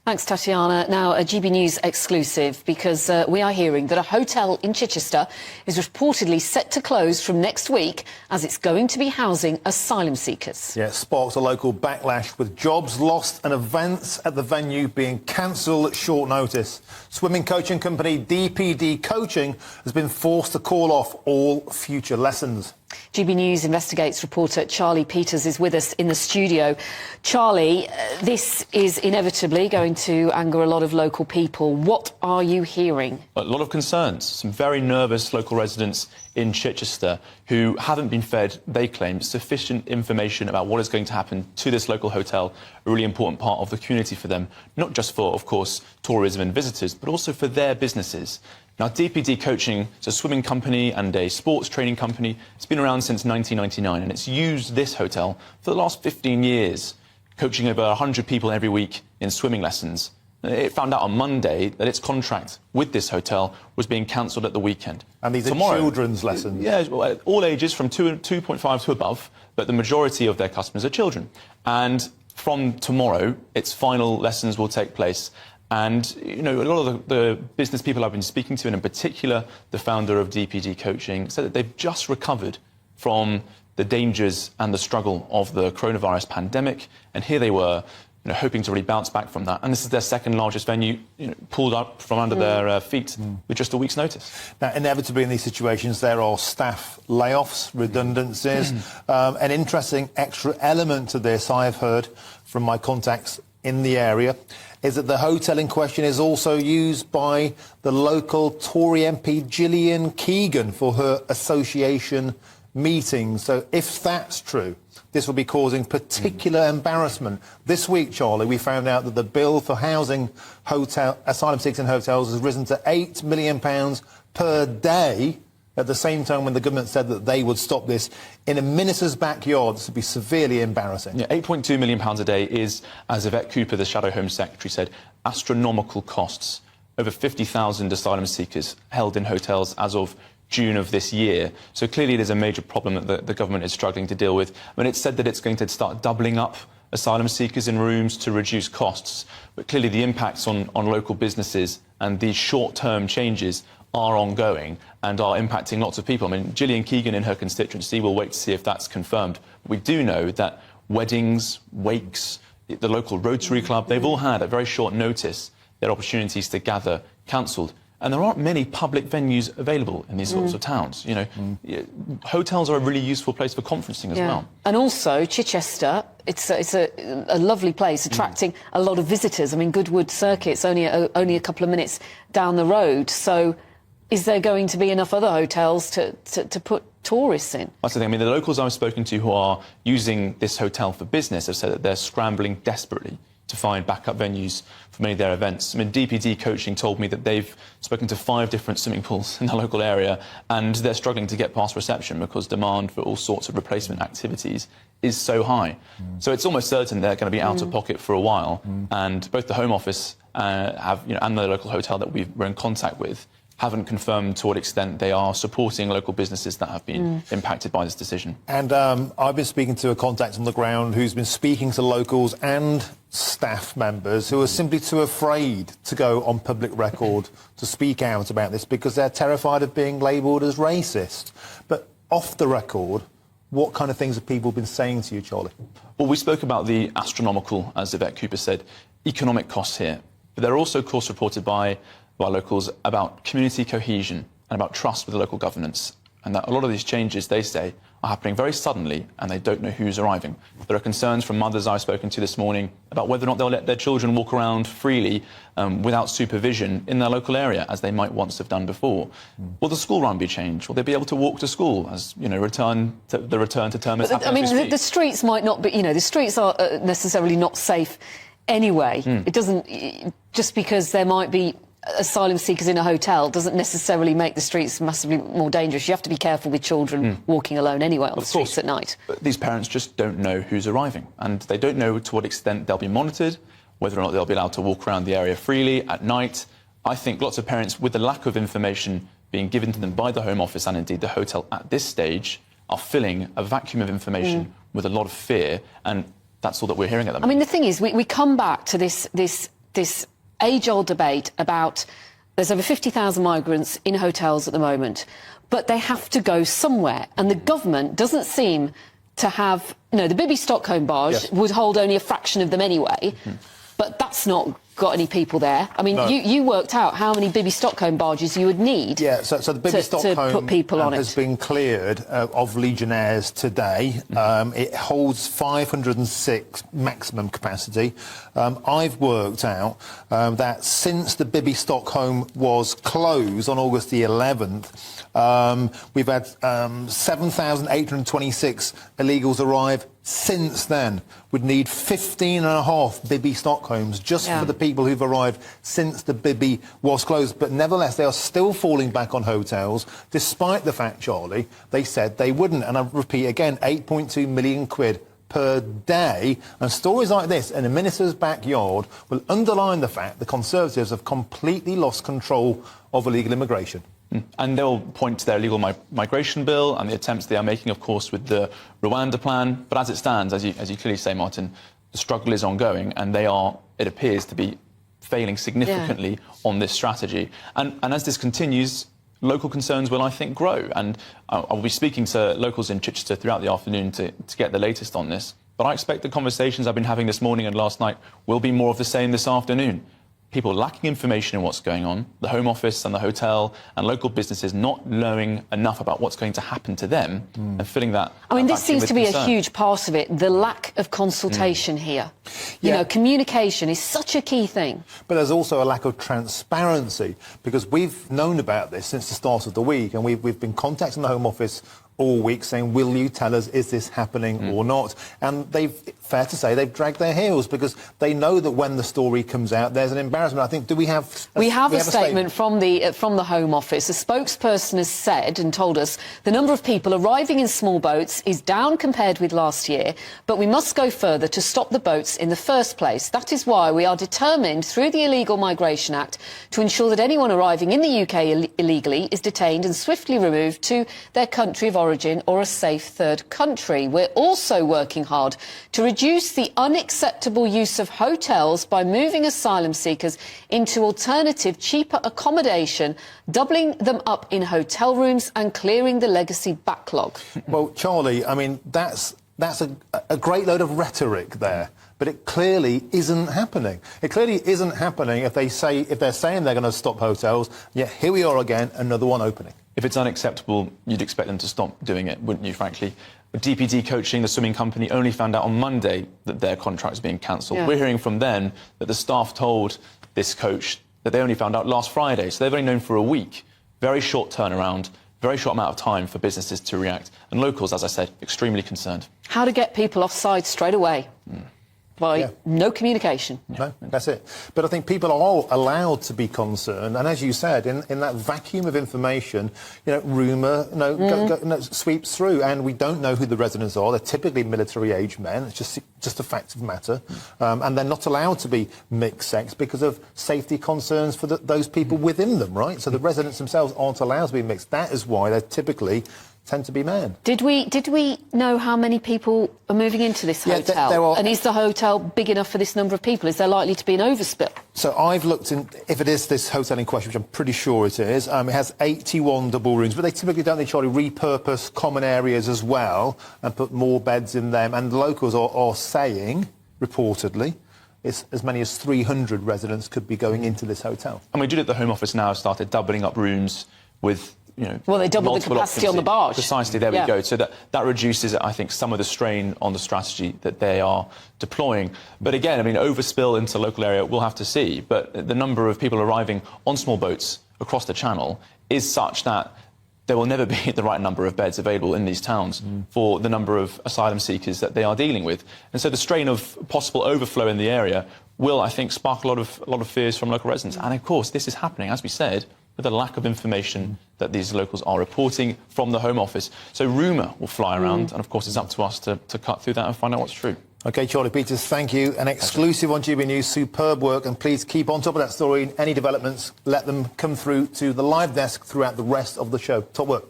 Thanks, Tatiana. Now, a GB News exclusive, because we are hearing that a hotel in Chichester is reportedly set to close from next week as it's going to be housing asylum seekers. Yeah, it sparks a local backlash with jobs lost and events at the venue being cancelled at short notice. Swimming coaching company DPD Coaching has been forced to call off all future lessons. GB News Investigates reporter Charlie Peters is with us in the studio. Charlie, this is inevitably going to anger a lot of local people. What are you hearing? A lot of concerns. Some very nervous local residents in Chichester who haven't been fed, they claim, sufficient information about what is going to happen to this local hotel, a really important part of the community for them, not just for, of course, tourism and visitors, but also for their businesses. Now, DPD Coaching is a swimming company and a sports training company. It's been around since 1999, and it's used this hotel for the last 15 years, coaching over 100 people every week in swimming lessons. It found out on Monday that its contract with this hotel was being cancelled at the weekend. And these are children's lessons? Yeah, all ages from 2.5 to above, but the majority of their customers are children. And from tomorrow, its final lessons will take place. And, you know, a lot of the business people I've been speaking to, and in particular the founder of DPD Coaching, said that they've just recovered from the dangers and the struggle of the coronavirus pandemic. And here they were, you know, hoping to really bounce back from that. And this is their second largest venue, you know, pulled up from under their feet with just a week's notice. Now, inevitably in these situations, there are staff layoffs, redundancies. An interesting extra element to this, I have heard from my contacts in the area, is that the hotel in question is also used by the local Tory MP Gillian Keegan for her association meetings. So if that's true, this will be causing particular embarrassment. This week, Charlie, we found out that the bill for housing asylum seekers in hotels has risen to £8 million per day, at the same time when the government said that they would stop this in a minister's backyard. This would be severely embarrassing. Yeah, £8.2 million a day is, as Yvette Cooper, the Shadow Home Secretary, said, astronomical costs. Over 50,000 asylum seekers held in hotels as of June of this year. So clearly there's a major problem that the government is struggling to deal with. I mean, it's said that it's going to start doubling up asylum seekers in rooms to reduce costs. But clearly the impacts on local businesses and these short-term changes are ongoing and are impacting lots of people. I mean, Gillian Keegan in her constituency will wait to see if that's confirmed. We do know that weddings, wakes, the local Rotary Club, they've all had, at very short notice, their opportunities to gather cancelled. And there aren't many public venues available in these sorts of towns. You know, hotels are a really useful place for conferencing as well. And also, Chichester, it's a lovely place, attracting a lot of visitors. I mean, Goodwood Circuit's only a couple of minutes down the road. So is there going to be enough other hotels to put tourists in? That's the thing. I mean, the locals I've spoken to who are using this hotel for business have said that they're scrambling desperately to find backup venues for many of their events. I mean, DPD Coaching told me that they've spoken to 5 different swimming pools in the local area, and they're struggling to get past reception because demand for all sorts of replacement activities is so high. So it's almost certain they're going to be out of pocket for a while. And both the Home Office and the local hotel that we're in contact with haven't confirmed to what extent they are supporting local businesses that have been impacted by this decision. And I've been speaking to a contact on the ground who's been speaking to locals and staff members who are simply too afraid to go on public record to speak out about this because they're terrified of being labelled as racist. But off the record, what kind of things have people been saying to you, Charlie? Well, we spoke about the astronomical, as Yvette Cooper said, economic costs here. But there are also costs reported by locals about community cohesion and about trust with the local governance. And that a lot of these changes, they say, are happening very suddenly and they don't know who's arriving. There are concerns from mothers I've spoken to this morning about whether or not they'll let their children walk around freely without supervision in their local area, as they might once have done before. Will the school run be changed? Will they be able to walk to school as, you know, return to term is happening? I mean, the streets might not be, you know, the streets are necessarily not safe anyway. It doesn't, just because there might be asylum seekers in a hotel doesn't necessarily make the streets massively more dangerous. You have to be careful with children walking alone anyway on the streets at night. But these parents just don't know who's arriving, and they don't know to what extent they'll be monitored, whether or not they'll be allowed to walk around the area freely at night. I think lots of parents, with the lack of information being given to them by the Home Office and indeed the hotel at this stage, are filling a vacuum of information with a lot of fear, and that's all that we're hearing at the moment. I mean, the thing is, we come back to this this age-old debate about there's over 50,000 migrants in hotels at the moment, but they have to go somewhere, and the government doesn't seem to have... the Bibi Stockholm barge would hold only a fraction of them anyway, but that's not got any people there. I mean, you worked out how many Bibi Stockholm barges you would need. Yeah, so the Bibi Stockholm to put people on has been cleared of Legionnaires today. It holds 506 maximum capacity. I've worked out that since the Bibi Stockholm was closed on August the 11th, we've had 7,826 illegals arrive. Since then, we'd need 15.5 Bibi Stockholms just for the people who've arrived since the Bibi was closed. But nevertheless, they are still falling back on hotels, despite the fact, Charlie, they said they wouldn't. And I repeat again, 8.2 million quid per day. And stories like this in a minister's backyard will underline the fact the Conservatives have completely lost control of illegal immigration. And they'll point to their illegal migration bill and the attempts they are making, of course, with the Rwanda plan. But as it stands, as you clearly say, Martin, the struggle is ongoing, and they are, it appears, to be failing significantly on this strategy. And as this continues, local concerns will, I think, grow. And I'll be speaking to locals in Chichester throughout the afternoon to get the latest on this. But I expect the conversations I've been having this morning and last night will be more of the same this afternoon. People lacking information in what's going on, the Home Office and the hotel and local businesses not knowing enough about what's going to happen to them and filling that. I mean, this seems to be a huge part of it, the lack of consultation here. You know, communication is such a key thing. But there's also a lack of transparency, because we've known about this since the start of the week, and we've been contacting the Home Office all week saying, will you tell us, is this happening or not? And fair to say, they've dragged their heels, because they know that when the story comes out, there's an embarrassment. I think, we have a statement from the Home Office. A spokesperson has said and told us the number of people arriving in small boats is down compared with last year, but we must go further to stop the boats in the first place. That is why we are determined through the Illegal Migration Act to ensure that anyone arriving in the UK illegally is detained and swiftly removed to their country of origin or a safe third country. We're also working hard to reduce the unacceptable use of hotels by moving asylum seekers into alternative, cheaper accommodation, doubling them up in hotel rooms and clearing the legacy backlog. Well, Charlie, I mean, that's a great load of rhetoric there, but it clearly isn't happening. It clearly isn't happening if they're saying they're going to stop hotels, yet here we are again, another one opening. If it's unacceptable, you'd expect them to stop doing it, wouldn't you, frankly? DPD Coaching, the swimming company, only found out on Monday that their contract is being cancelled. We're hearing from them that the staff told this coach that they only found out last Friday, so they've only known for a week. Very short turnaround, very short amount of time for businesses to react. And locals, as I said, extremely concerned. How to get people offside straight away? By no communication. No, that's it. But I think people are all allowed to be concerned, and as you said, in that vacuum of information, rumour sweeps through, and we don't know who the residents are. They're typically military-aged men. It's just a fact of the matter, and they're not allowed to be mixed sex because of safety concerns for those people within them, right? So the residents themselves aren't allowed to be mixed. That is why they typically tend to be men. Did we know how many people are moving into this hotel? And is the hotel big enough for this number of people? Is there likely to be an overspill? So I've looked in, if it is this hotel in question, which I'm pretty sure it is, it has 81 double rooms, but they typically don't, repurpose common areas as well and put more beds in them. And the locals are saying, reportedly, it's as many as 300 residents could be going into this hotel. And we did at the Home Office now started doubling up rooms with well, they doubled the capacity on the barge. Precisely, there we go. So that reduces, I think, some of the strain on the strategy that they are deploying. But again, I mean, overspill into local area, we'll have to see. But the number of people arriving on small boats across the channel is such that there will never be the right number of beds available in these towns for the number of asylum seekers that they are dealing with. And so the strain of possible overflow in the area will, I think, spark a lot of fears from local residents. And of course, this is happening, as we said, with a lack of information that these locals are reporting from the Home Office. So rumour will fly around, and of course it's up to us to cut through that and find out what's true. OK, Charlie Peters, thank you. An exclusive on GB News, superb work, and please keep on top of that story. Any developments, let them come through to the live desk throughout the rest of the show. Top work.